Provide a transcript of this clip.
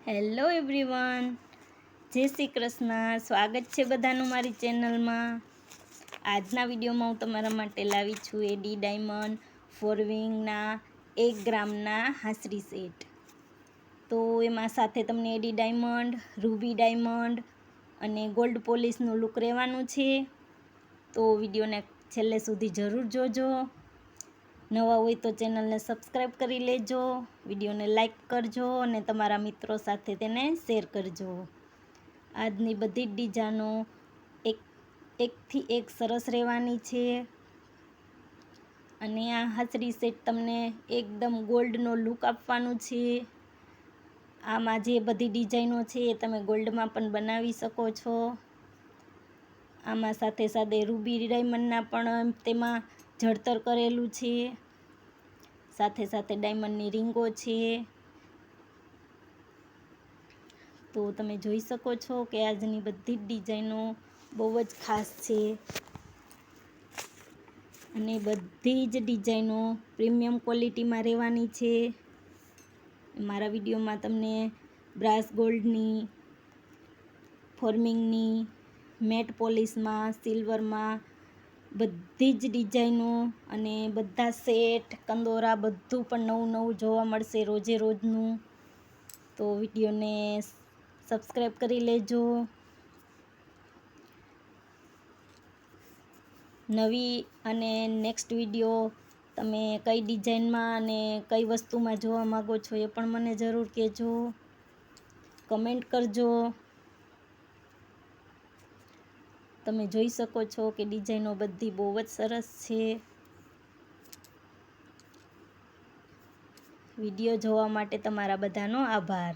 Hello everyone, જય શ્રી કૃષ્ણ. સ્વાગત છે બધાનું મારી ચેનલમાં. આજના વિડીયોમાં હું તમારા માટે લાવી છું એડી ડાયમંડ ફોરવિંગના 1 ગ્રામના હાંસરી સેટ. તો એમાં સાથે તમને એડી ડાયમંડ, રૂબી ડાયમંડ અને ગોલ્ડ પોલિશનું લુક રહેવાનું છે. તો વિડીયોને છેલ્લે સુધી જરૂર જોજો. નવા હોય તો ચેનલને સબસ્ક્રાઈબ કરી લેજો, વિડીયોને લાઈક કરજો અને તમારા મિત્રો સાથે તેને શેર કરજો. આજની બધી જ ડિઝાઇનો એકથી એક સરસ રહેવાની છે. અને આ હાંસરી સેટ તમને એકદમ ગોલ્ડનો લુક આપવાનું છે. આમાં જે બધી ડિઝાઇનો છે એ તમે ગોલ્ડમાં પણ બનાવી શકો છો. આમાં સાથે સાથે રૂબી ડાયમંડના પણ તેમાં જળતર કરેલું છે. સાથે સાથે ડાયમંડની રીંગો છે. તો તમે જોઈ શકો છો કે આજની બધી જ ડિઝાઇનો બહુ જ ખાસ છે. અને બધી જ ડિઝાઇનો પ્રીમિયમ ક્વોલિટીમાં રહેવાની છે. મારા વિડીયોમાં તમને બ્રાસ ગોલ્ડની, ફોર્મિંગની, મેટ પોલિશમાં, સિલ્વરમાં બધી જ ડિઝાઇનો અને બધા સેટ, કંદોરા બધું પણ નવું નવું જોવા મળશે રોજે રોજનું. તો વિડીયોને સબસ્ક્રાઈબ કરી લેજો. નવી અને નેક્સ્ટ વિડીયો તમે કઈ ડિઝાઇનમાં અને કઈ વસ્તુમાં જોવા માગો છો એ પણ મને જરૂર કહેજો, કમેન્ટ કરજો. તમે જોઈ શકો છો કે ડિઝાઇનો બધી બહુ જ સરસ છે. વિડીયો જોવા માટે તમારા બધાનો આભાર.